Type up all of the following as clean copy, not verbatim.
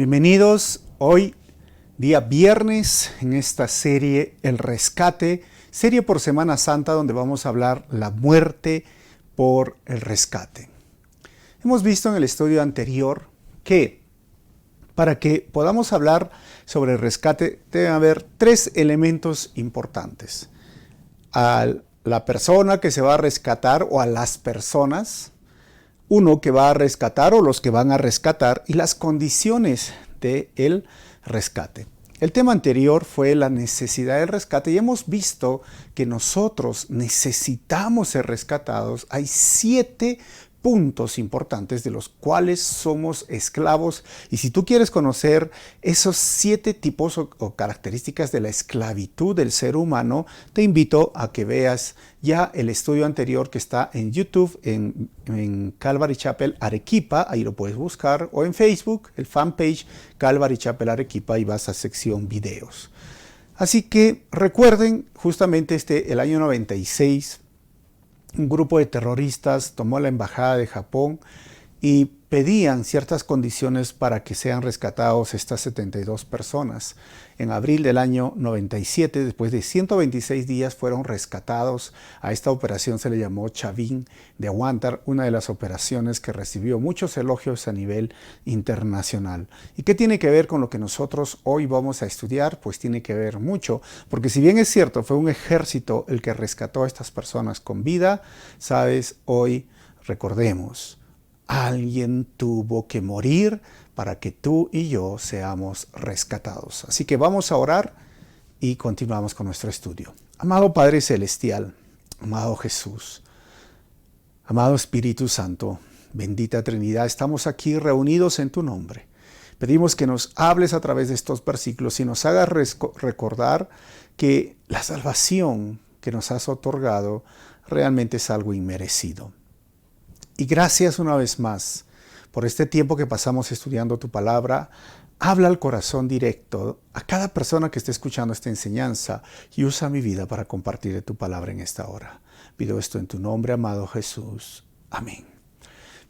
Bienvenidos hoy, día viernes, en esta serie El Rescate, serie por Semana Santa donde vamos a hablar la muerte por el rescate. Hemos visto en el estudio anterior que para que podamos hablar sobre el rescate debe haber tres elementos importantes. A la persona que se va a rescatar o a las personas, uno que va a rescatar o los que van a rescatar y las condiciones del rescate. El tema anterior fue la necesidad del rescate y hemos visto que nosotros necesitamos ser rescatados. Hay 7 puntos importantes de los cuales somos esclavos, y si tú quieres conocer esos 7 tipos o características de la esclavitud del ser humano, te invito a que veas ya el estudio anterior que está en YouTube, en Calvary Chapel Arequipa, ahí lo puedes buscar, o en Facebook, el fanpage Calvary Chapel Arequipa, y vas a sección videos. Así que recuerden, justamente el año 96, un grupo de terroristas tomó la embajada de Japón y pedían ciertas condiciones para que sean rescatados estas 72 personas. En abril del año 97, después de 126 días, fueron rescatados. A esta operación se le llamó Chavín de Aguantar, una de las operaciones que recibió muchos elogios a nivel internacional. ¿Y qué tiene que ver con lo que nosotros hoy vamos a estudiar? Pues tiene que ver mucho, porque si bien es cierto, fue un ejército el que rescató a estas personas con vida, sabes, hoy recordemos, alguien tuvo que morir para que tú y yo seamos rescatados. Así que vamos a orar y continuamos con nuestro estudio. Amado Padre Celestial, amado Jesús, amado Espíritu Santo, bendita Trinidad, estamos aquí reunidos en tu nombre. Pedimos que nos hables a través de estos versículos y nos hagas recordar que la salvación que nos has otorgado realmente es algo inmerecido. Y gracias una vez más por este tiempo que pasamos estudiando tu palabra. Habla al corazón directo a cada persona que esté escuchando esta enseñanza y usa mi vida para compartir de tu palabra en esta hora. Pido esto en tu nombre, amado Jesús. Amén.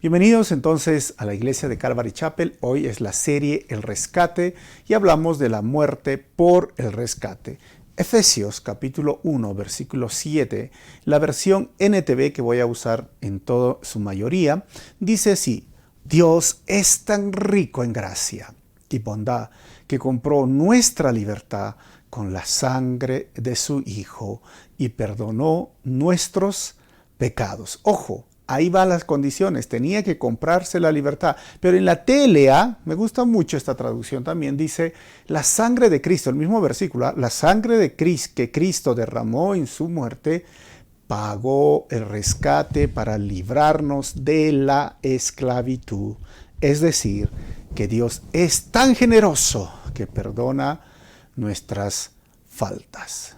Bienvenidos entonces a la iglesia de Calvary Chapel. Hoy es la serie El Rescate y hablamos de la muerte por el rescate. Efesios capítulo 1, versículo 7, la versión NTV que voy a usar en toda su mayoría, dice así: Dios es tan rico en gracia y bondad que compró nuestra libertad con la sangre de su Hijo y perdonó nuestros pecados. Ojo, ahí van las condiciones, tenía que comprarse la libertad. Pero en la TLA, me gusta mucho esta traducción también, dice la sangre de Cristo, el mismo versículo, la sangre de Cristo que Cristo derramó en su muerte, pagó el rescate para librarnos de la esclavitud. Es decir, que Dios es tan generoso que perdona nuestras faltas.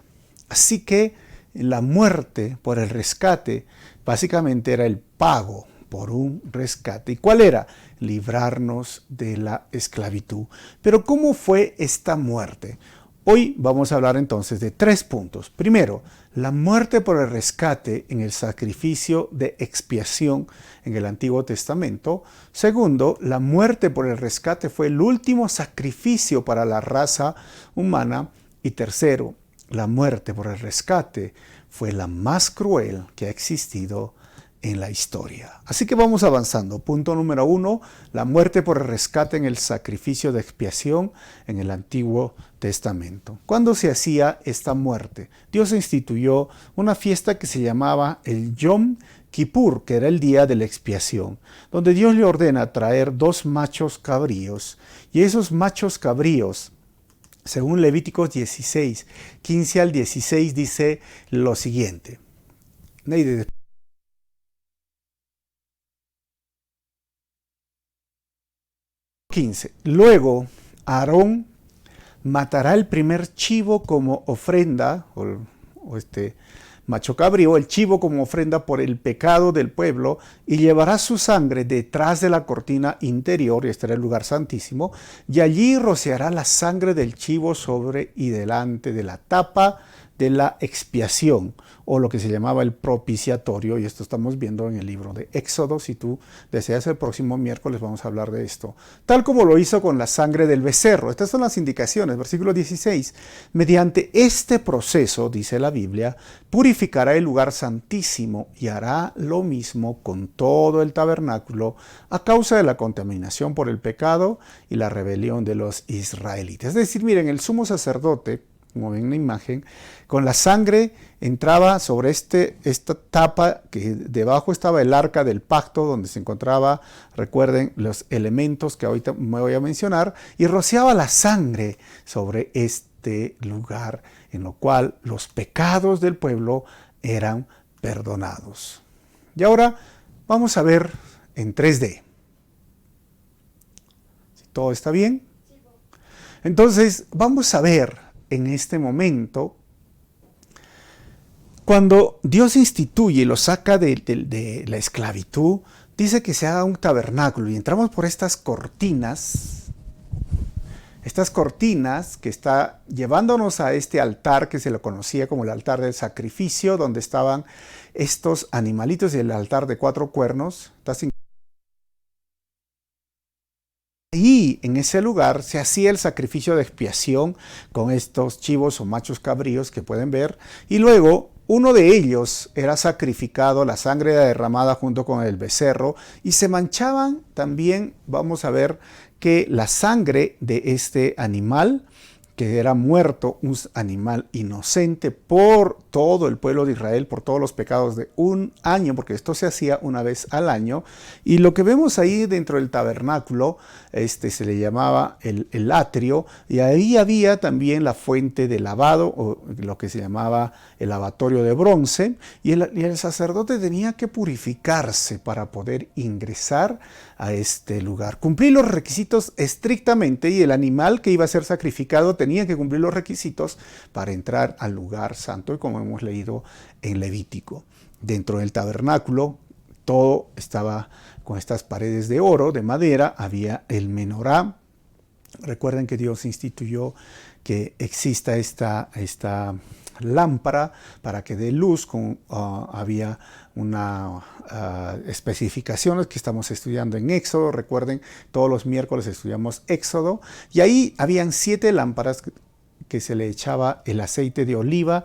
Así que la muerte por el rescate básicamente era el pago por un rescate. ¿Y cuál era? Librarnos de la esclavitud. Pero ¿cómo fue esta muerte? Hoy vamos a hablar entonces de 3 puntos. Primero, la muerte por el rescate en el sacrificio de expiación en el Antiguo Testamento. Segundo, la muerte por el rescate fue el último sacrificio para la raza humana. Y tercero, la muerte por el rescate fue la más cruel que ha existido en la historia. Así que vamos avanzando. Punto número 1, la muerte por el rescate en el sacrificio de expiación en el Antiguo Testamento. ¿Cuándo se hacía esta muerte? Dios instituyó una fiesta que se llamaba el Yom Kippur, que era el día de la expiación, donde Dios le ordena traer 2 machos cabríos, y esos machos cabríos, según Levíticos 16, 15 al 16, dice lo siguiente. Neide. 15. Luego, Aarón matará el primer chivo como ofrenda, o macho cabrío, el chivo como ofrenda por el pecado del pueblo, y llevará su sangre detrás de la cortina interior, y este era el lugar santísimo, y allí rociará la sangre del chivo sobre y delante de la tapa de la expiación, o lo que se llamaba el propiciatorio, y esto estamos viendo en el libro de Éxodo. Si tú deseas, el próximo miércoles vamos a hablar de esto. Tal como lo hizo con la sangre del becerro. Estas son las indicaciones, versículo 16. Mediante este proceso, dice la Biblia, purificará el lugar santísimo y hará lo mismo con todo el tabernáculo a causa de la contaminación por el pecado y la rebelión de los israelitas. Es decir, miren, el sumo sacerdote, como ven en la imagen, con la sangre entraba sobre esta tapa, que debajo estaba el arca del pacto, donde se encontraba, recuerden, los elementos que ahorita me voy a mencionar, y rociaba la sangre sobre este lugar, en lo cual los pecados del pueblo eran perdonados. Y ahora vamos a ver en 3D. Si todo está bien. Entonces vamos a ver en este momento, cuando Dios instituye y lo saca de la esclavitud, dice que se haga un tabernáculo y entramos por estas cortinas que está llevándonos a este altar que se lo conocía como el altar del sacrificio, donde estaban estos animalitos y el altar de 4 cuernos. Y en ese lugar se hacía el sacrificio de expiación con estos chivos o machos cabríos que pueden ver, y luego uno de ellos era sacrificado, la sangre era derramada junto con el becerro, y se manchaban también, vamos a ver, que la sangre de este animal, que era muerto, un animal inocente por todo el pueblo de Israel, por todos los pecados de un año, porque esto se hacía una vez al año. Y lo que vemos ahí dentro del tabernáculo, se le llamaba el atrio, y ahí había también la fuente de lavado, o lo que se llamaba el lavatorio de bronce, y el sacerdote tenía que purificarse para poder ingresar a este lugar. Cumplir los requisitos estrictamente, y el animal que iba a ser sacrificado tenía que cumplir los requisitos para entrar al lugar santo, y como hemos leído en Levítico. Dentro del tabernáculo todo estaba con estas paredes de oro, de madera, había el menorá. Recuerden que Dios instituyó que exista esta lámpara para que dé luz. Había una especificaciones que estamos estudiando en Éxodo. Recuerden, todos los miércoles estudiamos Éxodo, y ahí habían 7 lámparas que se le echaba el aceite de oliva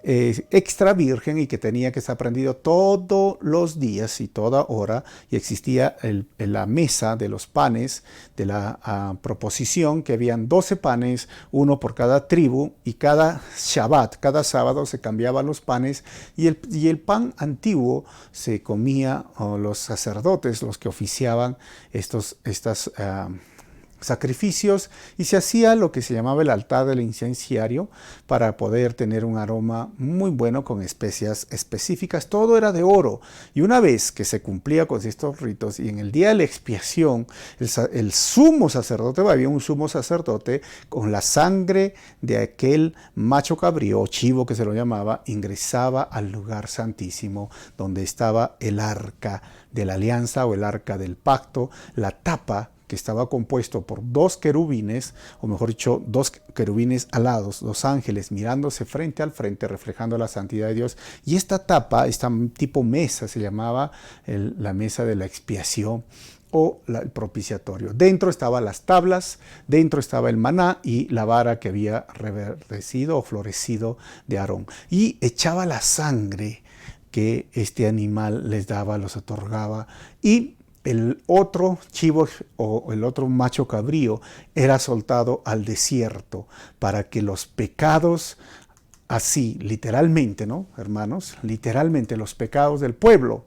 extra virgen, y que tenía que estar prendido todos los días y toda hora, y existía la mesa de los panes de la proposición, que habían 12 panes, uno por cada tribu, y cada Shabbat, cada sábado se cambiaban los panes, y el pan antiguo se comía, o los sacerdotes, los que oficiaban estas sacrificios, y se hacía lo que se llamaba el altar del incenciario para poder tener un aroma muy bueno con especias específicas. Todo era de oro, y una vez que se cumplía con estos ritos, y en el día de la expiación, el sumo sacerdote, había un sumo sacerdote con la sangre de aquel macho cabrío, chivo que se lo llamaba, ingresaba al lugar santísimo donde estaba el arca de la alianza o el arca del pacto, la tapa, que estaba compuesto por 2 querubines, o mejor dicho, 2 querubines alados, 2 ángeles mirándose frente al frente, reflejando la santidad de Dios. Y esta tapa, esta tipo mesa, se llamaba la mesa de la expiación, o el propiciatorio. Dentro estaban las tablas, dentro estaba el maná y la vara que había reverdecido o florecido de Aarón. Y echaba la sangre que este animal les daba, los otorgaba, y el otro chivo o el otro macho cabrío era soltado al desierto para que los pecados, así literalmente, ¿no, hermanos? Literalmente los pecados del pueblo,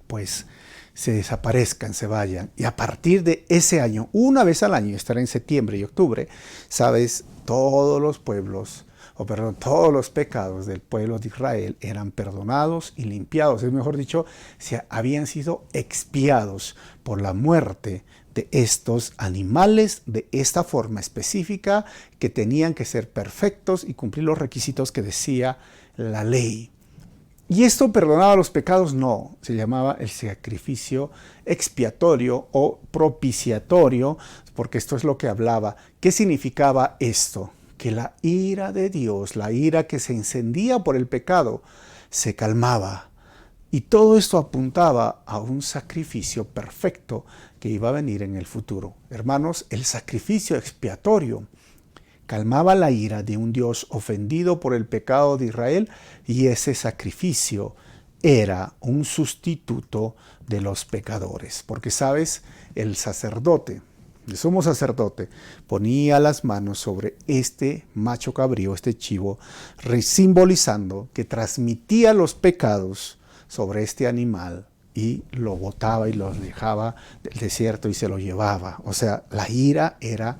pues se desaparezcan, se vayan. Y a partir de ese año, una vez al año, estará en septiembre y octubre, sabes, todos los pueblos, todos los pecados del pueblo de Israel eran perdonados y limpiados. Es mejor dicho, habían sido expiados por la muerte de estos animales de esta forma específica, que tenían que ser perfectos y cumplir los requisitos que decía la ley. ¿Y esto perdonaba los pecados? No, se llamaba el sacrificio expiatorio o propiciatorio, porque esto es lo que hablaba. ¿Qué significaba esto? que la ira de Dios, la ira que se encendía por el pecado, se calmaba. Y todo esto apuntaba a un sacrificio perfecto que iba a venir en el futuro. Hermanos, el sacrificio expiatorio calmaba la ira de un Dios ofendido por el pecado de Israel, y ese sacrificio era un sustituto de los pecadores. Porque, ¿sabes? El sacerdote, el sumo sacerdote, ponía las manos sobre este macho cabrío, este chivo, simbolizando que transmitía los pecados sobre este animal y lo botaba y lo dejaba del desierto y se lo llevaba. O sea, la ira era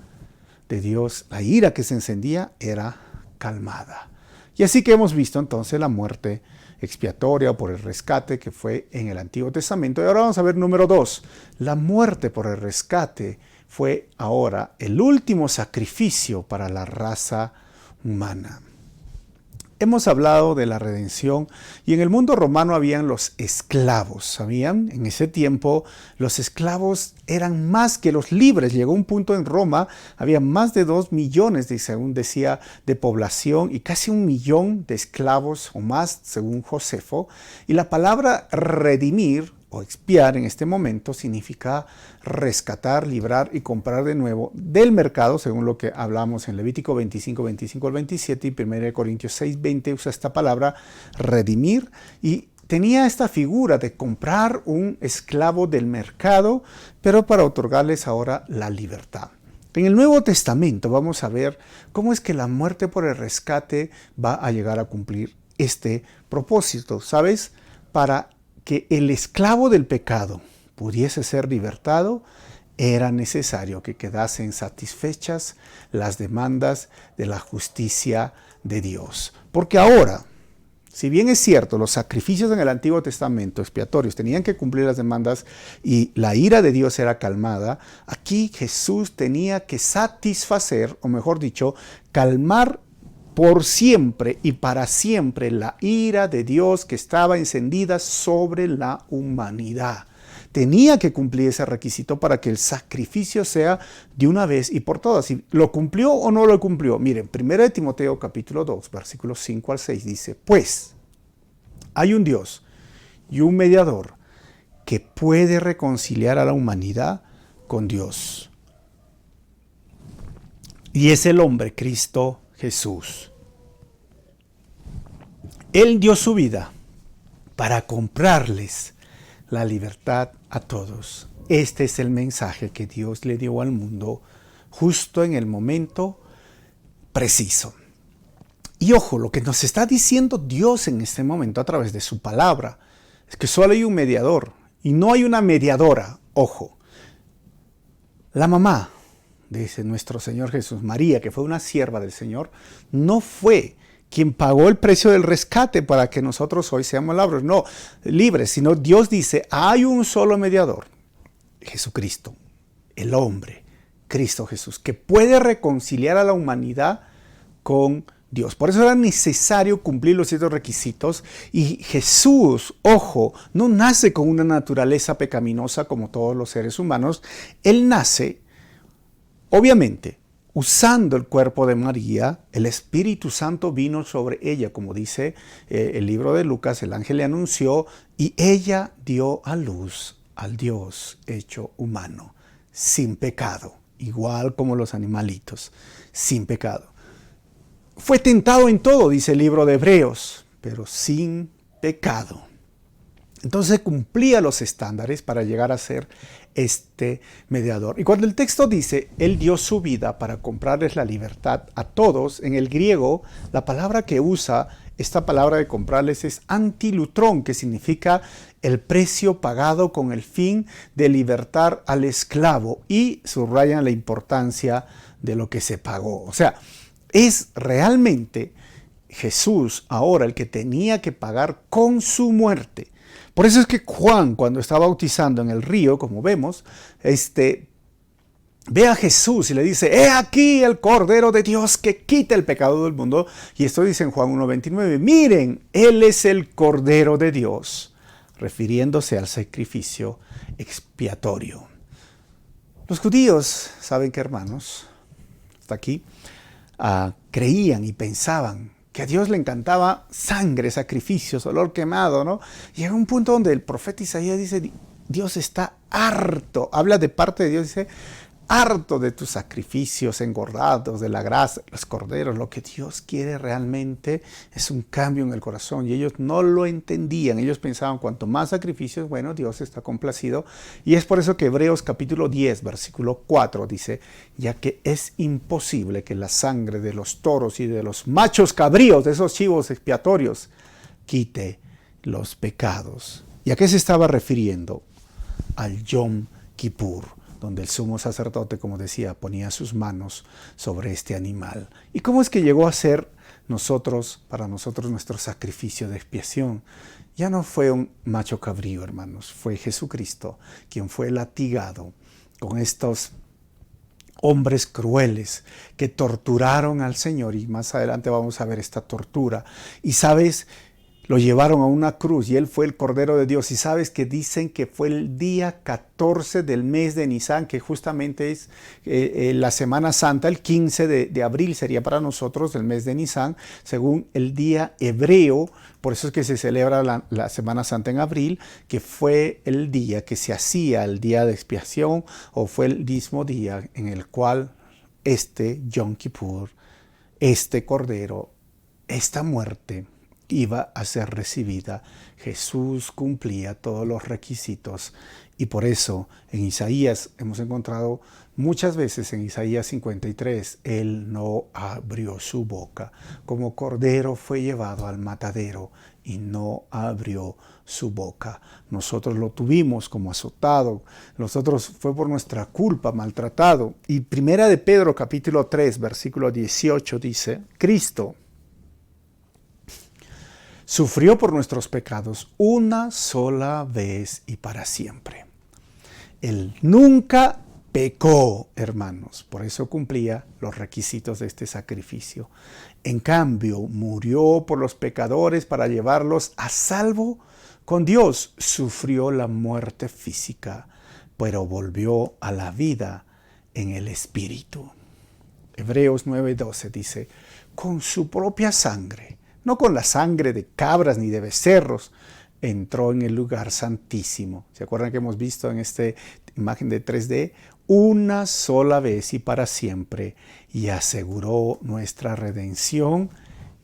de Dios, la ira que se encendía era calmada. Y así que hemos visto entonces la muerte expiatoria por el rescate que fue en el Antiguo Testamento. Y ahora vamos a ver número 2. La muerte por el rescate fue ahora el último sacrificio para la raza humana. Hemos hablado de la redención y en el mundo romano habían los esclavos, ¿sabían? En ese tiempo los esclavos eran más que los libres. Llegó un punto en Roma, había más de 2 millones, según decía, de población y casi 1 millón de esclavos o más, según Josefo. Y la palabra redimir o expiar en este momento significa rescatar, librar y comprar de nuevo del mercado, según lo que hablamos en Levítico 25, 25 al 27 y 1 Corintios 6, 20 usa esta palabra redimir, y tenía esta figura de comprar un esclavo del mercado, pero para otorgarles ahora la libertad. En el Nuevo Testamento vamos a ver cómo es que la muerte por el rescate va a llegar a cumplir este propósito, ¿sabes? Para que el esclavo del pecado pudiese ser libertado, era necesario que quedasen satisfechas las demandas de la justicia de Dios. Porque ahora, si bien es cierto, los sacrificios en el Antiguo Testamento expiatorios tenían que cumplir las demandas y la ira de Dios era calmada, aquí Jesús tenía que satisfacer, o mejor dicho, calmar por siempre y para siempre la ira de Dios que estaba encendida sobre la humanidad. Tenía que cumplir ese requisito para que el sacrificio sea de una vez y por todas. ¿Y lo cumplió o no lo cumplió? Miren, 1 Timoteo capítulo 2, versículos 5 al 6 dice: pues hay un Dios y un mediador que puede reconciliar a la humanidad con Dios. Y es el hombre Cristo Jesús. Él dio su vida para comprarles la libertad a todos. Este es el mensaje que Dios le dio al mundo justo en el momento preciso. Y ojo, lo que nos está diciendo Dios en este momento a través de su palabra es que solo hay un mediador y no hay una mediadora. Ojo, la mamá de nuestro Señor Jesús, María, que fue una sierva del Señor, no fue quien pagó el precio del rescate para que nosotros hoy seamos libres, sino Dios dice, hay un solo mediador, Jesucristo, el hombre, Cristo Jesús, que puede reconciliar a la humanidad con Dios. Por eso era necesario cumplir los ciertos requisitos, y Jesús, ojo, no nace con una naturaleza pecaminosa como todos los seres humanos. Él nace, obviamente, usando el cuerpo de María. El Espíritu Santo vino sobre ella, como dice el libro de Lucas, el ángel le anunció, y ella dio a luz al Dios hecho humano, sin pecado, igual como los animalitos, sin pecado. Fue tentado en todo, dice el libro de Hebreos, pero sin pecado. Entonces cumplía los estándares para llegar a ser este mediador. Y cuando el texto dice, Él dio su vida para comprarles la libertad a todos, en el griego, la palabra que usa esta palabra de comprarles es antilutrón, que significa el precio pagado con el fin de libertar al esclavo, y subrayan la importancia de lo que se pagó. O sea, es realmente Jesús ahora el que tenía que pagar con su muerte. Por eso es que Juan, cuando está bautizando en el río, como vemos, ve a Jesús y le dice, he aquí el Cordero de Dios que quita el pecado del mundo. Y esto dice en Juan 1:29, miren, Él es el Cordero de Dios, refiriéndose al sacrificio expiatorio. Los judíos, ¿saben qué, hermanos? Hasta aquí. creían y pensaban que a Dios le encantaba sangre, sacrificios, olor quemado, ¿no? Llega un punto donde el profeta Isaías dice, Dios está harto, habla de parte de Dios, dice, harto de tus sacrificios engordados, de la grasa, los corderos. Lo que Dios quiere realmente es un cambio en el corazón. Y ellos no lo entendían. Ellos pensaban, cuanto más sacrificios, bueno, Dios está complacido. Y es por eso que Hebreos capítulo 10, versículo 4 dice, ya que es imposible que la sangre de los toros y de los machos cabríos, de esos chivos expiatorios, quite los pecados. ¿Y a qué se estaba refiriendo? Al Yom Kippur, donde el sumo sacerdote, como decía, ponía sus manos sobre este animal. ¿Y cómo es que llegó a ser para nosotros, nuestro sacrificio de expiación? Ya no fue un macho cabrío, hermanos, fue Jesucristo quien fue latigado con estos hombres crueles que torturaron al Señor, y más adelante vamos a ver esta tortura. Y sabes, lo llevaron a una cruz y Él fue el Cordero de Dios. Y sabes que dicen que fue el día 14 del mes de Nisan, que justamente es la Semana Santa, el 15 de abril sería para nosotros el mes de Nisan, según el día hebreo. Por eso es que se celebra la Semana Santa en abril, que fue el día que se hacía el día de expiación, o fue el mismo día en el cual este Yom Kippur, este Cordero, esta muerte iba a ser recibida. Jesús cumplía todos los requisitos, y por eso en Isaías hemos encontrado muchas veces, en Isaías 53, Él no abrió su boca. Como cordero fue llevado al matadero y no abrió su boca. Nosotros lo tuvimos como azotado, nosotros fue por nuestra culpa maltratado. Y primera de Pedro capítulo 3 versículo 18 dice, Cristo sufrió por nuestros pecados una sola vez y para siempre. Él nunca pecó, hermanos, por eso cumplía los requisitos de este sacrificio. En cambio, murió por los pecadores para llevarlos a salvo con Dios. Sufrió la muerte física, pero volvió a la vida en el Espíritu. Hebreos 9:12 dice, con su propia sangre, no con la sangre de cabras ni de becerros, entró en el lugar santísimo. ¿Se acuerdan que hemos visto en esta imagen de 3D? Una sola vez y para siempre, y aseguró nuestra redención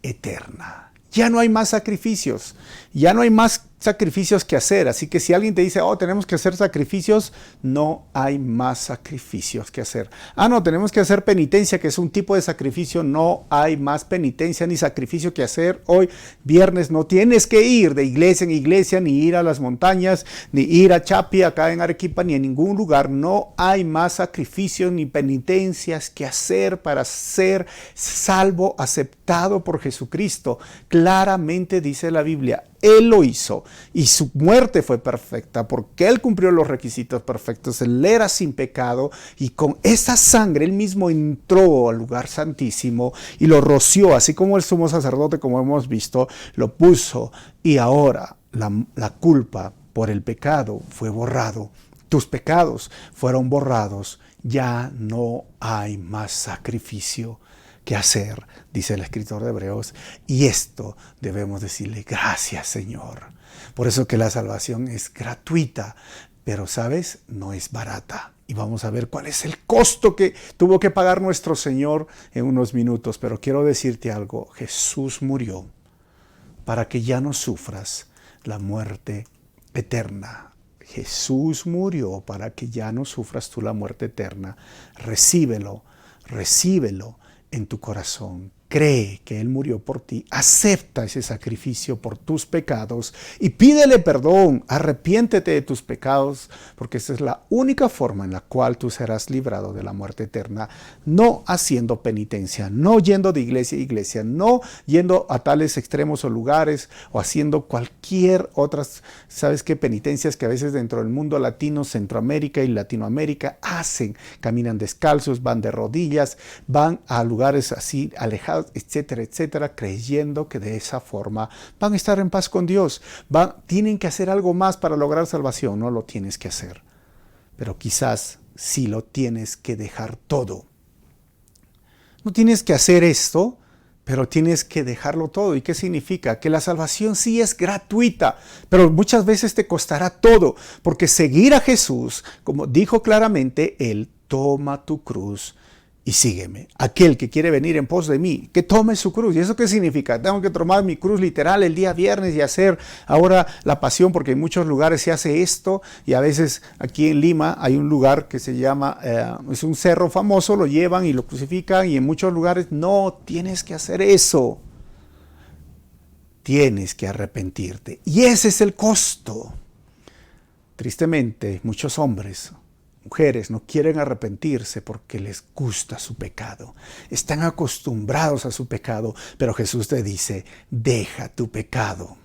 eterna. Ya no hay más sacrificios, ya no hay más sacrificios que hacer. Así que si alguien te dice, oh, tenemos que hacer sacrificios, no hay más sacrificios que hacer. Ah, no, tenemos que hacer penitencia, que es un tipo de sacrificio. No hay más penitencia ni sacrificio que hacer. Hoy, viernes, no tienes que ir de iglesia en iglesia, ni ir a las montañas, ni ir a Chapi, acá en Arequipa, ni en ningún lugar. No hay más sacrificios ni penitencias que hacer para ser salvo, aceptado por Jesucristo. Claramente dice la Biblia, Él lo hizo y su muerte fue perfecta porque Él cumplió los requisitos perfectos. Él era sin pecado y con esa sangre Él mismo entró al lugar santísimo y lo roció, así como el sumo sacerdote, como hemos visto, lo puso, y ahora la culpa por el pecado fue borrado. Tus pecados fueron borrados. Ya no hay más sacrificio que hacer, dice el escritor de Hebreos, y esto debemos decirle gracias, Señor. Por eso que la salvación es gratuita, pero sabes, no es barata. Y vamos a ver cuál es el costo que tuvo que pagar nuestro Señor en unos minutos. Pero quiero decirte algo, Jesús murió para que ya no sufras la muerte eterna. Jesús murió para que ya no sufras tú la muerte eterna. Recíbelo, recíbelo en tu corazón. Cree que Él murió por ti, acepta ese sacrificio por tus pecados y pídele perdón, arrepiéntete de tus pecados, porque esa es la única forma en la cual tú serás librado de la muerte eterna, no haciendo penitencia, no yendo de iglesia a iglesia, no yendo a tales extremos o lugares o haciendo cualquier otras, ¿sabes qué? Penitencias que a veces dentro del mundo latino, Centroamérica y Latinoamérica hacen, caminan descalzos, van de rodillas, van a lugares así alejados, etcétera, etcétera, creyendo que de esa forma van a estar en paz con Dios. Tienen que hacer algo más para lograr salvación. No lo tienes que hacer, pero quizás sí lo tienes que dejar todo. no tienes que hacer esto, pero tienes que dejarlo todo. ¿Y qué significa? Que la salvación sí es gratuita, pero muchas veces te costará todo, porque seguir a Jesús, como dijo claramente, Él toma tu cruz y sígueme. Aquel que quiere venir en pos de mí, que tome su cruz. ¿Y eso qué significa? Tengo que tomar mi cruz literal el día viernes y hacer ahora la pasión, porque en muchos lugares se hace esto, y a veces aquí en Lima hay un lugar que se llama, es un cerro famoso, lo llevan y lo crucifican, y en muchos lugares no tienes que hacer eso. Tienes que arrepentirte. Y ese es el costo. Tristemente, muchos hombres, mujeres no quieren arrepentirse porque les gusta su pecado. Están acostumbrados a su pecado, pero Jesús te dice, deja tu pecado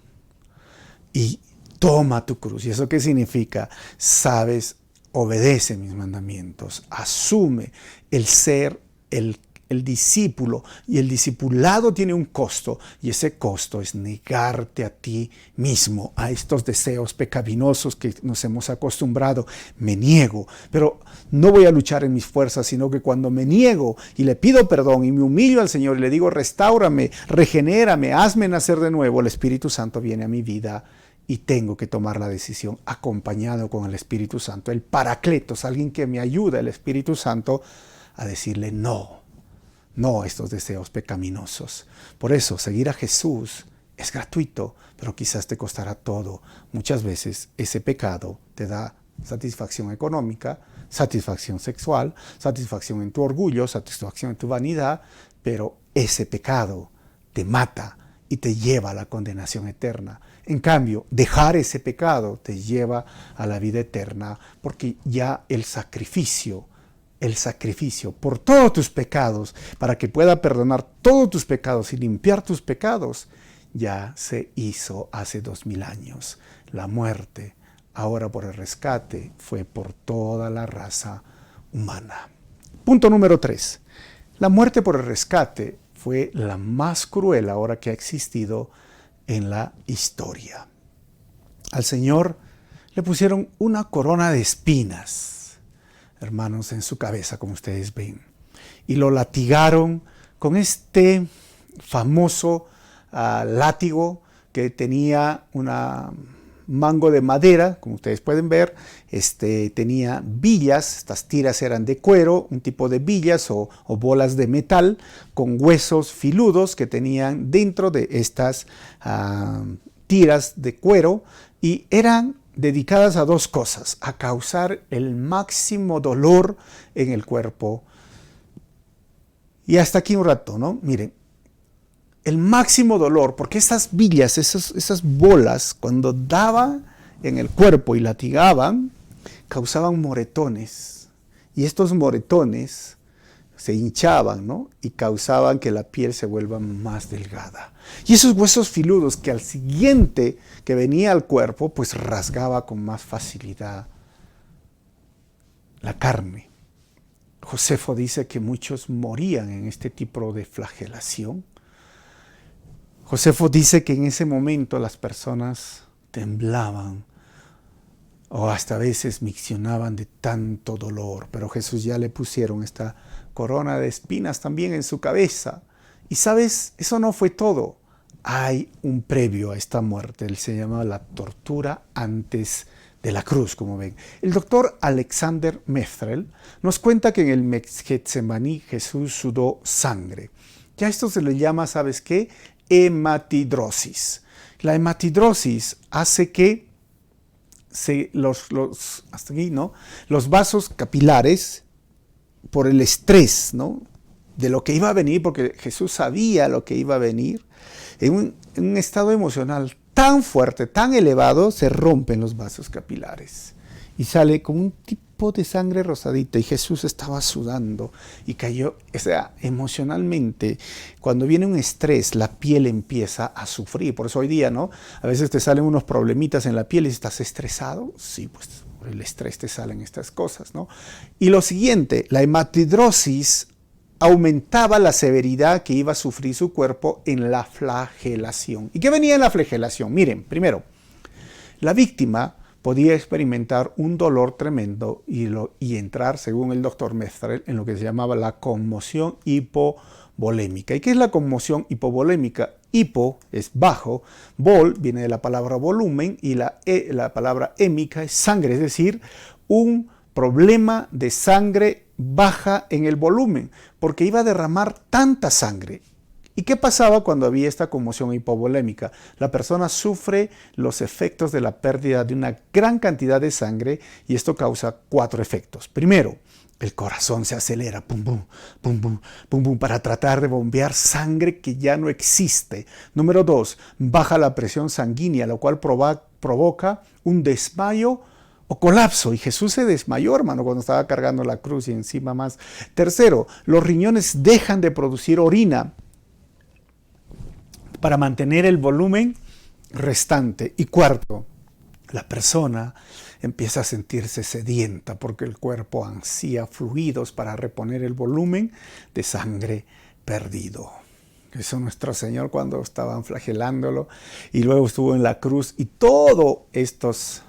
y toma tu cruz. ¿Y eso qué significa? Sabes, obedece mis mandamientos, asume el ser el discípulo, y el discipulado tiene un costo, y ese costo es negarte a ti mismo, a estos deseos pecaminosos que nos hemos acostumbrado. Me niego, pero no voy a luchar en mis fuerzas, sino que cuando me niego y le pido perdón y me humillo al Señor y le digo, restáurame, regenérame, hazme nacer de nuevo, el Espíritu Santo viene a mi vida. Y tengo que tomar la decisión acompañado con el Espíritu Santo, el Paracletos, alguien que me ayuda, el Espíritu Santo, a decirle no a estos deseos pecaminosos. Por eso, seguir a Jesús es gratuito, pero quizás te costará todo. Muchas veces ese pecado te da satisfacción económica, satisfacción sexual, satisfacción en tu orgullo, satisfacción en tu vanidad, pero ese pecado te mata y te lleva a la condenación eterna. En cambio, dejar ese pecado te lleva a la vida eterna, porque ya el sacrificio por todos tus pecados, para que pueda perdonar todos tus pecados y limpiar tus pecados, ya se hizo hace 2000 años. La muerte, ahora por el rescate, fue por toda la raza humana. Punto número 3. La muerte por el rescate fue la más cruel ahora que ha existido en la historia. Al Señor le pusieron una corona de espinas, hermanos, en su cabeza, como ustedes ven, y lo latigaron con este famoso látigo que tenía una mango de madera, como ustedes pueden ver. Tenía billas, estas tiras eran de cuero, un tipo de billas o bolas de metal con huesos filudos que tenían dentro de estas tiras de cuero, y eran dedicadas a dos cosas: a causar el máximo dolor en el cuerpo. Y hasta aquí un rato, ¿no? Miren, el máximo dolor, porque esas billas, esas bolas, cuando daban en el cuerpo y latigaban, causaban moretones. Y estos moretones se hinchaban, ¿no? Y causaban que la piel se vuelva más delgada. Y esos huesos filudos que al siguiente que venía al cuerpo, pues rasgaba con más facilidad la carne. Josefo dice que muchos morían en este tipo de flagelación. Josefo dice que en ese momento las personas temblaban o hasta a veces miccionaban de tanto dolor, pero Jesús ya le pusieron esta corona de espinas también en su cabeza. Y sabes, eso no fue todo. Hay un previo a esta muerte, él se llama la tortura antes de la cruz, como ven. El doctor Alexander Mezrel nos cuenta que en el Getsemaní Jesús sudó sangre. Ya esto se le llama, ¿sabes qué? Hematidrosis. La hematidrosis hace que hasta aquí, ¿no?, los vasos capilares, por el estrés, ¿no?, de lo que iba a venir, porque Jesús sabía lo que iba a venir, en un estado emocional tan fuerte, tan elevado, se rompen los vasos capilares y sale como un tipo de sangre rosadita, y Jesús estaba sudando y cayó. O sea, emocionalmente, cuando viene un estrés, la piel empieza a sufrir. Por eso hoy día, ¿no?, a veces te salen unos problemitas en la piel y estás estresado. Sí, pues por el estrés te salen estas cosas, ¿no? Y lo siguiente, la hematidrosis aumentaba la severidad que iba a sufrir su cuerpo en la flagelación. ¿Y qué venía en la flagelación? Miren, primero, la víctima podía experimentar un dolor tremendo y entrar, según el doctor Mestrel, en lo que se llamaba la conmoción hipovolémica. ¿Y qué es la conmoción hipovolémica? Hipo es bajo, vol viene de la palabra volumen y la palabra émica es sangre, es decir, un problema de sangre baja en el volumen, porque iba a derramar tanta sangre. ¿Y qué pasaba cuando había esta conmoción hipovolémica? La persona sufre los efectos de la pérdida de una gran cantidad de sangre y esto causa 4 efectos. Primero, el corazón se acelera, pum, pum, pum, pum, pum, pum, para tratar de bombear sangre que ya no existe. Número 2, baja la presión sanguínea, lo cual provoca un desmayo o colapso. Y Jesús se desmayó, hermano, cuando estaba cargando la cruz y encima más. Tercero, los riñones dejan de producir orina para mantener el volumen restante. Y cuarto, la persona empieza a sentirse sedienta porque el cuerpo ansía fluidos para reponer el volumen de sangre perdido. Eso nuestro Señor cuando estaban flagelándolo y luego estuvo en la cruz y todas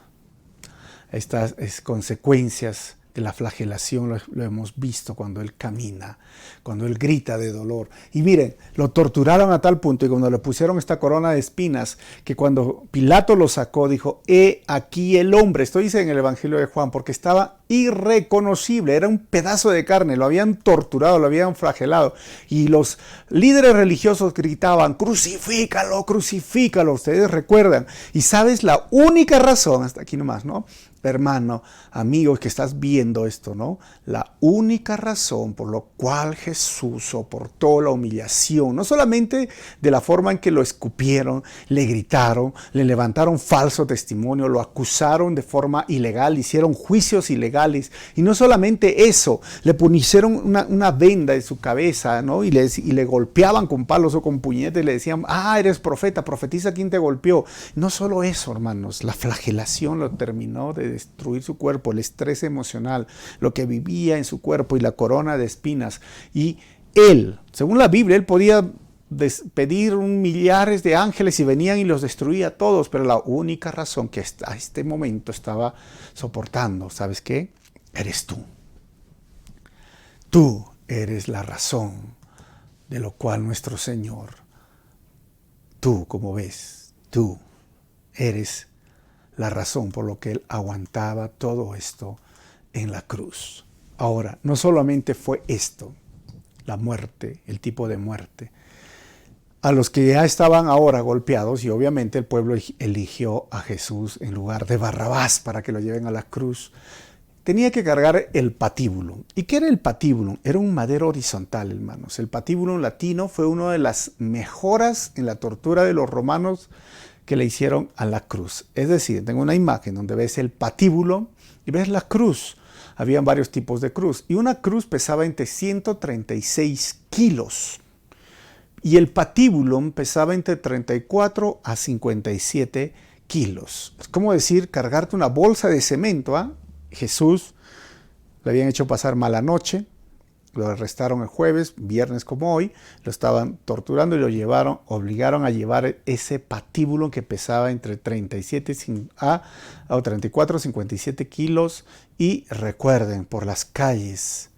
estas consecuencias de la flagelación lo hemos visto cuando Él camina, cuando Él grita de dolor. Y miren, lo torturaron a tal punto y cuando le pusieron esta corona de espinas, que cuando Pilato lo sacó, dijo, he aquí el hombre. Esto dice en el Evangelio de Juan, porque estaba irreconocible, era un pedazo de carne, lo habían torturado, lo habían flagelado. Y los líderes religiosos gritaban, crucifícalo, crucifícalo, ustedes recuerdan. Y sabes la única razón, hasta aquí nomás, ¿no? Hermano, amigo que estás viendo esto, ¿no? La única razón por la cual Jesús soportó la humillación, no solamente de la forma en que lo escupieron, le gritaron, le levantaron falso testimonio, lo acusaron de forma ilegal, hicieron juicios ilegales, y no solamente eso, le pusieron una venda en su cabeza, ¿no? Y le golpeaban con palos o con puñetes, le decían, eres profeta, profetiza quién te golpeó. No solo eso, hermanos, la flagelación lo terminó de destruir su cuerpo, el estrés emocional, lo que vivía en su cuerpo y la corona de espinas. Y él, según la Biblia, él podía pedir millares de ángeles y venían y los destruía a todos, pero la única razón que hasta este momento estaba soportando, ¿sabes qué? Eres tú. Tú eres la razón de lo cual nuestro Señor, tú, como ves, tú eres la razón por lo que Él aguantaba todo esto en la cruz. Ahora, no solamente fue esto, la muerte, el tipo de muerte. A los que ya estaban ahora golpeados, y obviamente el pueblo eligió a Jesús en lugar de Barrabás para que lo lleven a la cruz, tenía que cargar el patíbulo. ¿Y qué era el patíbulo? Era un madero horizontal, hermanos. El patíbulo latino fue una de las mejoras en la tortura de los romanos que le hicieron a la cruz. Es decir, tengo una imagen donde ves el patíbulo y ves la cruz. Habían varios tipos de cruz y una cruz pesaba entre 136 kilos y el patíbulo pesaba entre 34 a 57 kilos. Es como decir, cargarte una bolsa de cemento. Jesús le habían hecho pasar mala noche, lo arrestaron el jueves, viernes como hoy, lo estaban torturando y lo obligaron a llevar ese patíbulo que pesaba entre 34 a 57 kilos. Y recuerden, por las calles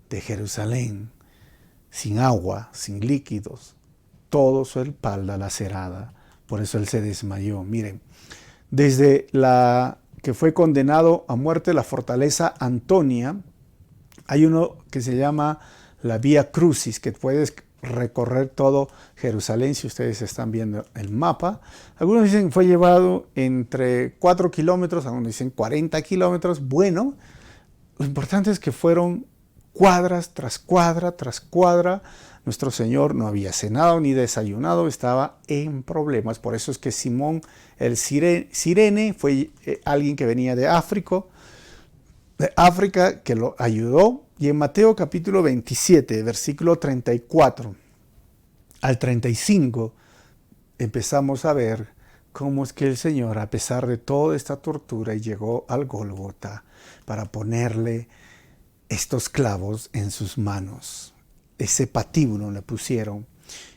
de Jerusalén, sin agua, sin líquidos, todo su espalda lacerada. Por eso él se desmayó. Miren, desde la que fue condenado a muerte la fortaleza Antonia, hay uno que se llama la Vía Crucis, que puedes recorrer todo Jerusalén si ustedes están viendo el mapa. Algunos dicen que fue llevado entre 4 kilómetros, algunos dicen 40 kilómetros. Bueno, lo importante es que fueron cuadras tras cuadra tras cuadra. Nuestro Señor no había cenado ni desayunado, estaba en problemas. Por eso es que Simón el Cirene fue alguien que venía de África, que lo ayudó. Y en Mateo capítulo 27, versículo 34 al 35, empezamos a ver cómo es que el Señor, a pesar de toda esta tortura, llegó al Gólgota para ponerle estos clavos en sus manos. Ese patíbulo le pusieron.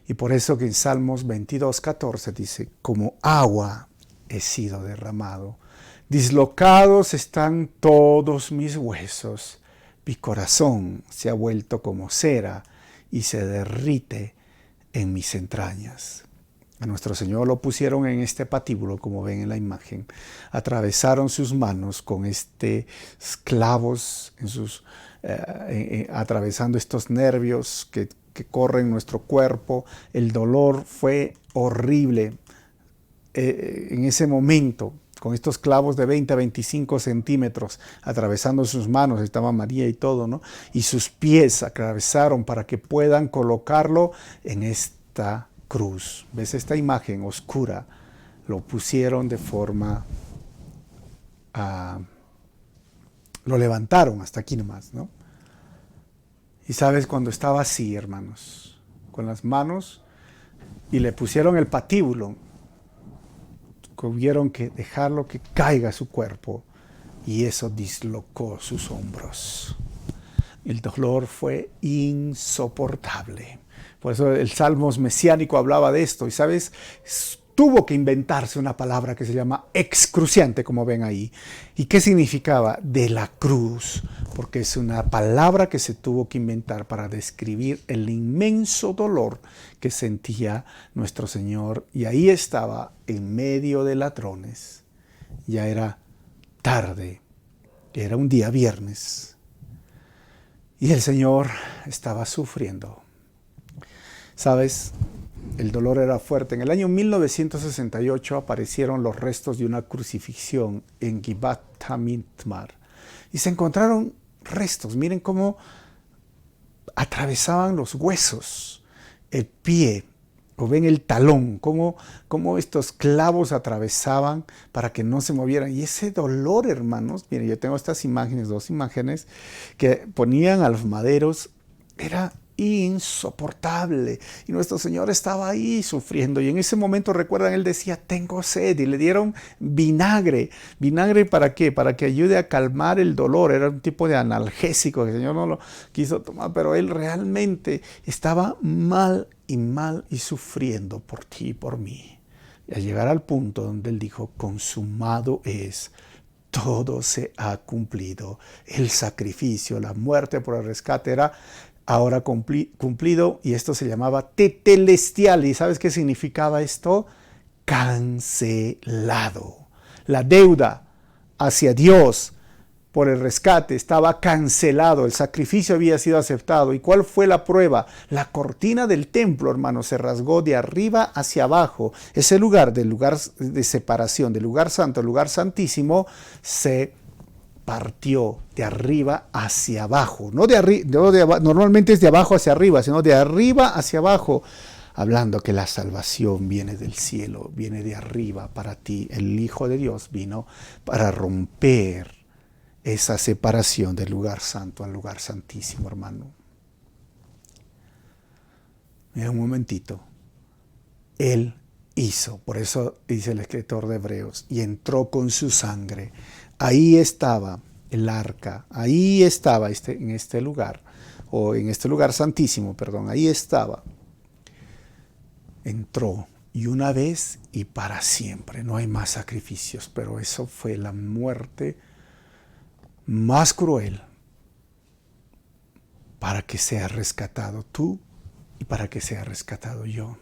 Y por eso que en Salmos 22:14 dice, como agua he sido derramado. Dislocados están todos mis huesos. Mi corazón se ha vuelto como cera y se derrite en mis entrañas. A nuestro Señor lo pusieron en este patíbulo, como ven en la imagen. Atravesaron sus manos con clavos, atravesando estos nervios que corren nuestro cuerpo. El dolor fue horrible. En ese momento, con estos clavos de 20 a 25 centímetros, atravesando sus manos, estaba María y todo, ¿no? Y sus pies atravesaron para que puedan colocarlo en esta cruz. ¿Ves esta imagen oscura? Lo pusieron de forma... lo levantaron hasta aquí nomás, ¿no? Y sabes, cuando estaba así, hermanos, con las manos, y le pusieron el patíbulo, tuvieron que dejarlo que caiga su cuerpo, y eso dislocó sus hombros. El dolor fue insoportable. Por eso el Salmos mesiánico hablaba de esto. Y sabes, tuvo que inventarse una palabra que se llama excruciante, como ven ahí. ¿Y qué significaba? De la cruz. Porque es una palabra que se tuvo que inventar para describir el inmenso dolor que sentía nuestro Señor. Y ahí estaba, en medio de ladrones. Ya era tarde. Era un día viernes. Y el Señor estaba sufriendo. ¿Sabes? El dolor era fuerte. En el año 1968 aparecieron los restos de una crucifixión en Givat HaMitmar. Y se encontraron restos. Miren cómo atravesaban los huesos, el pie, o ven el talón, cómo estos clavos atravesaban para que no se movieran. Y ese dolor, hermanos, miren, yo tengo estas imágenes, 2 imágenes, que ponían a los maderos, era insoportable. Y nuestro Señor estaba ahí sufriendo. Y en ese momento, recuerdan, Él decía, tengo sed. Y le dieron vinagre. ¿Vinagre para qué? Para que ayude a calmar el dolor. Era un tipo de analgésico que el Señor no lo quiso tomar. Pero Él realmente estaba mal y sufriendo por ti y por mí. Y al llegar al punto donde Él dijo, consumado es. Todo se ha cumplido. El sacrificio, la muerte por el rescate era ahora cumplido, y esto se llamaba tetelestial. ¿Y sabes qué significaba esto? Cancelado. La deuda hacia Dios por el rescate estaba cancelado. El sacrificio había sido aceptado. ¿Y cuál fue la prueba? La cortina del templo, hermano, se rasgó de arriba hacia abajo. Ese lugar, del lugar de separación, del lugar santo al lugar santísimo, se partió de arriba hacia abajo. Normalmente es de abajo hacia arriba, sino de arriba hacia abajo, hablando que la salvación viene del cielo, viene de arriba para ti. El Hijo de Dios vino para romper esa separación del lugar santo al lugar santísimo, hermano. Mira un momentito. Él hizo, por eso dice el escritor de Hebreos, y entró con su sangre. Ahí estaba el arca, ahí estaba en este lugar, o en este lugar santísimo, perdón, ahí estaba. Entró, y una vez y para siempre, no hay más sacrificios, pero eso fue la muerte más cruel para que sea rescatado tú y para que sea rescatado yo.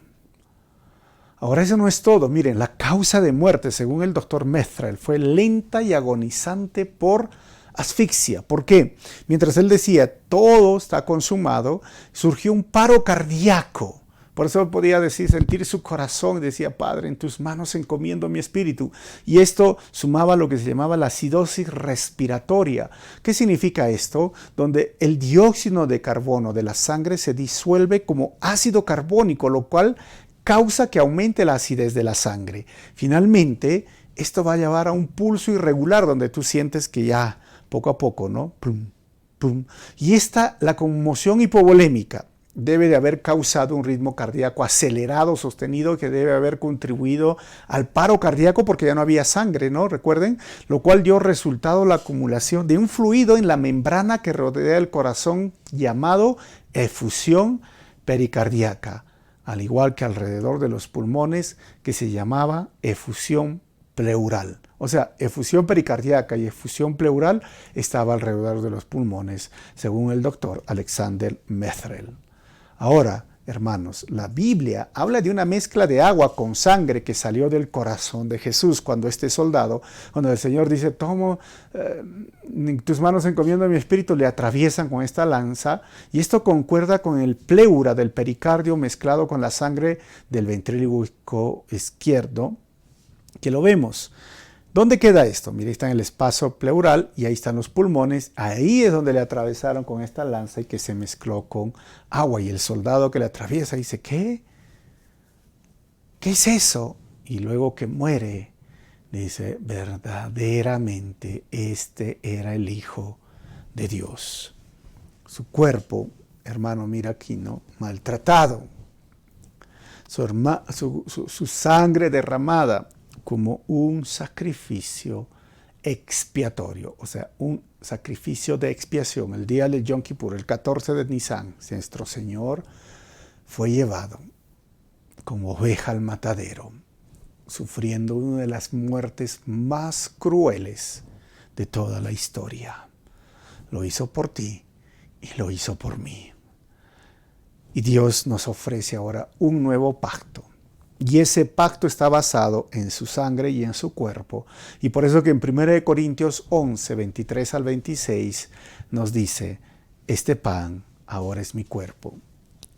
Ahora eso no es todo. Miren, la causa de muerte, según el doctor Mezrel, fue lenta y agonizante por asfixia. ¿Por qué? Mientras él decía, todo está consumado, surgió un paro cardíaco. Por eso él podía sentir su corazón y decía, Padre, en tus manos encomiendo mi espíritu. Y esto sumaba lo que se llamaba la acidosis respiratoria. ¿Qué significa esto? Donde el dióxido de carbono de la sangre se disuelve como ácido carbónico, lo cual causa que aumente la acidez de la sangre. Finalmente, esto va a llevar a un pulso irregular donde tú sientes que ya poco a poco, ¿no? Pum, pum. Y la conmoción hipovolémica debe de haber causado un ritmo cardíaco acelerado, sostenido, que debe haber contribuido al paro cardíaco porque ya no había sangre, ¿no? Recuerden, lo cual dio resultado la acumulación de un fluido en la membrana que rodea el corazón llamado efusión pericardíaca, al igual que alrededor de los pulmones, que se llamaba efusión pleural. O sea, efusión pericardíaca y efusión pleural estaba alrededor de los pulmones, según el doctor Alexander Metherell. Ahora, hermanos, la Biblia habla de una mezcla de agua con sangre que salió del corazón de Jesús cuando este soldado, cuando el Señor dice, tomo tus manos encomiendo mi espíritu, le atraviesan con esta lanza, y esto concuerda con el pleura del pericardio mezclado con la sangre del ventrículo izquierdo, que lo vemos. ¿Dónde queda esto? Mire, está en el espacio pleural y ahí están los pulmones. Ahí es donde le atravesaron con esta lanza y que se mezcló con agua. Y el soldado que le atraviesa dice, ¿qué? ¿Qué es eso? Y luego que muere, dice, verdaderamente este era el Hijo de Dios. Su cuerpo, hermano, mira aquí, ¿no? Maltratado. Su sangre derramada como un sacrificio expiatorio, o sea, un sacrificio de expiación. El día de Yom Kippur, el 14 de Nisan, nuestro Señor fue llevado como oveja al matadero, sufriendo una de las muertes más crueles de toda la historia. Lo hizo por ti y lo hizo por mí. Y Dios nos ofrece ahora un nuevo pacto. Y ese pacto está basado en su sangre y en su cuerpo. Y por eso que en 1 Corintios 11, 23 al 26 nos dice, este pan ahora es mi cuerpo.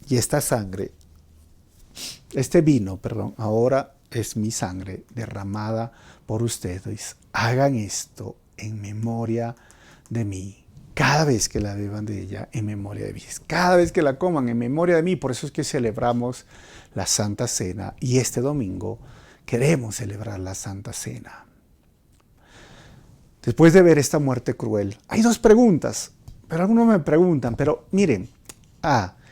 Y esta sangre, este vino, perdón, ahora es mi sangre derramada por ustedes. Hagan esto en memoria de mí. Cada vez que la beban de ella, en memoria de mí. Cada vez que la coman, en memoria de mí. Por eso es que celebramos la Santa Cena. Y este domingo queremos celebrar la Santa Cena. Después de ver esta muerte cruel, hay dos preguntas. Pero algunos me preguntan, pero miren,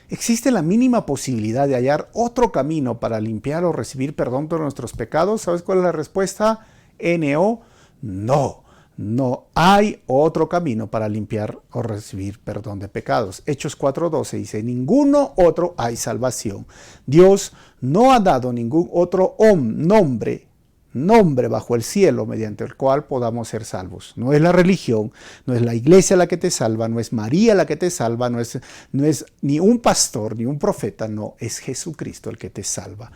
¿existe la mínima posibilidad de hallar otro camino para limpiar o recibir perdón por nuestros pecados? ¿Sabes cuál es la respuesta? No. No hay otro camino para limpiar o recibir perdón de pecados. Hechos 4:12 dice, ninguno otro hay salvación. Dios no ha dado ningún otro nombre bajo el cielo mediante el cual podamos ser salvos. No es la religión, no es la iglesia la que te salva, no es María la que te salva, no es ni un pastor, ni un profeta, no, es Jesucristo el que te salva.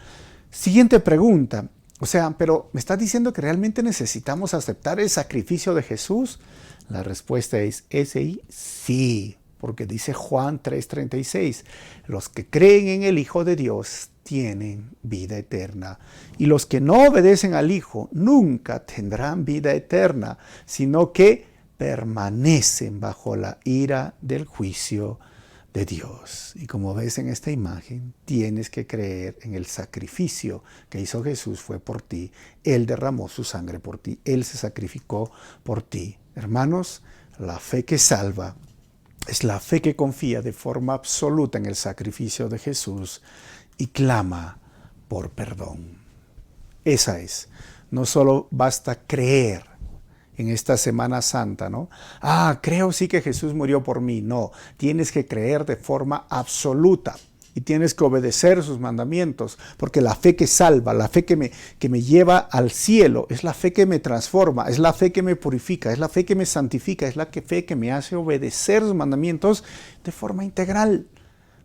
Siguiente pregunta. O sea, pero ¿me estás diciendo que realmente necesitamos aceptar el sacrificio de Jesús? La respuesta es sí, porque dice Juan 3:36, los que creen en el Hijo de Dios tienen vida eterna, y los que no obedecen al Hijo nunca tendrán vida eterna, sino que permanecen bajo la ira del juicio de Dios. Y como ves en esta imagen, tienes que creer en el sacrificio que hizo Jesús, fue por ti. Él derramó su sangre por ti, Él se sacrificó por ti. Hermanos, la fe que salva es la fe que confía de forma absoluta en el sacrificio de Jesús y clama por perdón. Esa es. No solo basta creer en esta Semana Santa, ¿no? Creo sí que Jesús murió por mí. No, tienes que creer de forma absoluta y tienes que obedecer sus mandamientos, porque la fe que salva, la fe que me lleva al cielo, es la fe que me transforma, es la fe que me purifica, es la fe que me santifica, es la fe que me hace obedecer sus mandamientos de forma integral.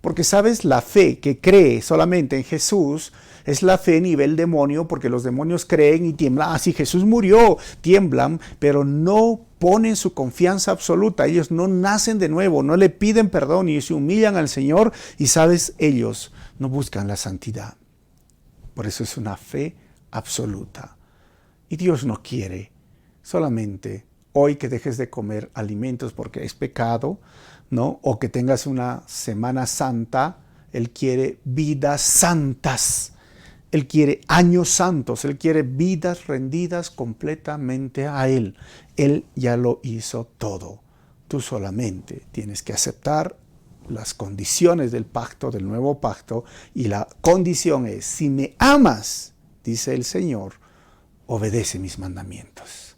Porque, ¿sabes? La fe que cree solamente en Jesús es la fe nivel demonio, porque los demonios creen y tiemblan. Si Jesús murió, tiemblan, pero no ponen su confianza absoluta. Ellos no nacen de nuevo, no le piden perdón y se humillan al Señor. Y, ¿sabes? Ellos no buscan la santidad. Por eso es una fe absoluta. Y Dios no quiere solamente hoy que dejes de comer alimentos porque es pecado, ¿no? O que tengas una Semana Santa. Él quiere vidas santas. Él quiere años santos. Él quiere vidas rendidas completamente a Él. Él ya lo hizo todo. Tú solamente tienes que aceptar las condiciones del pacto, del nuevo pacto. Y la condición es, si me amas, dice el Señor, obedece mis mandamientos.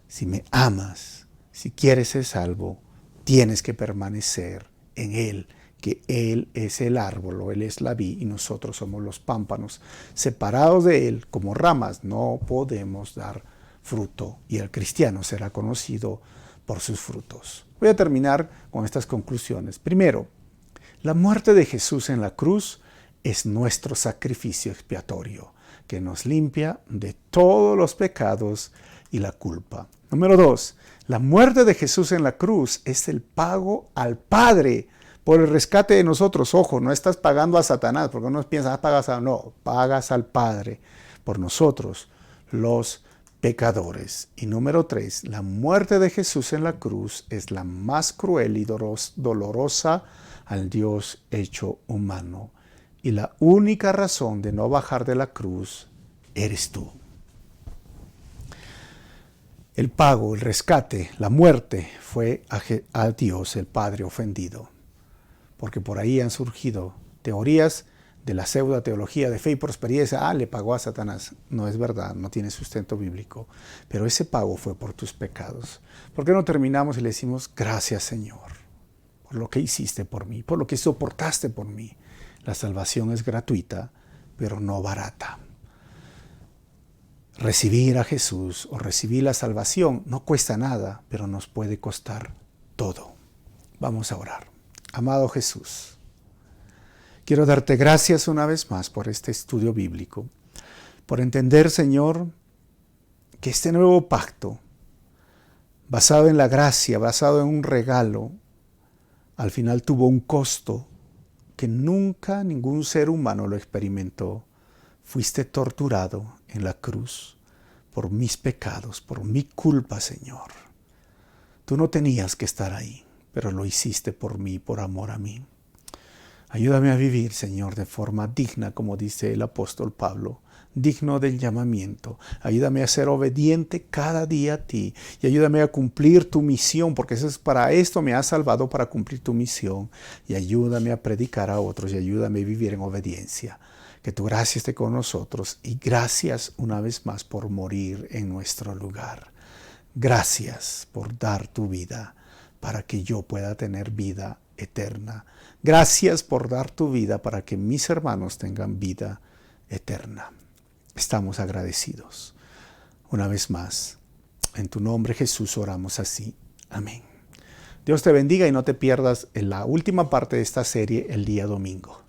Si me amas, si quieres ser salvo, tienes que permanecer en Él que Él es el árbol, o Él es la vid y nosotros somos los pámpanos. Separados de Él como ramas no podemos dar fruto, y el cristiano será conocido por sus frutos. Voy a terminar con estas conclusiones. Primero, la muerte de Jesús en la cruz es nuestro sacrificio expiatorio, que nos limpia de todos los pecados y la culpa. Número 2, la muerte de Jesús en la cruz es el pago al Padre por el rescate de nosotros. Ojo, no estás pagando a Satanás, porque uno piensa, pagas al Padre por nosotros, los pecadores. Y número 3, la muerte de Jesús en la cruz es la más cruel y dolorosa al Dios hecho humano. Y la única razón de no bajar de la cruz eres tú. El pago, el rescate, la muerte fue a Dios, el Padre ofendido. Porque por ahí han surgido teorías de la pseudo teología de fe y prosperidad. Le pagó a Satanás. No es verdad, no tiene sustento bíblico. Pero ese pago fue por tus pecados. ¿Por qué no terminamos y le decimos, gracias Señor, por lo que hiciste por mí, por lo que soportaste por mí? La salvación es gratuita, pero no barata. Recibir a Jesús o recibir la salvación no cuesta nada, pero nos puede costar todo. Vamos a orar. Amado Jesús, quiero darte gracias una vez más por este estudio bíblico, por entender, Señor, que este nuevo pacto, basado en la gracia, basado en un regalo, al final tuvo un costo que nunca ningún ser humano lo experimentó. Fuiste torturado en la cruz por mis pecados, por mi culpa, Señor. Tú no tenías que estar ahí, pero lo hiciste por mí, por amor a mí. Ayúdame a vivir, Señor, de forma digna, como dice el apóstol Pablo, digno del llamamiento. Ayúdame a ser obediente cada día a ti y ayúdame a cumplir tu misión, porque para esto me has salvado, para cumplir tu misión. Y ayúdame a predicar a otros y ayúdame a vivir en obediencia. Que tu gracia esté con nosotros y gracias una vez más por morir en nuestro lugar. Gracias por dar tu vida para que yo pueda tener vida eterna. Gracias por dar tu vida para que mis hermanos tengan vida eterna. Estamos agradecidos. Una vez más, en tu nombre Jesús oramos así. Amén. Dios te bendiga y no te pierdas en la última parte de esta serie el día domingo.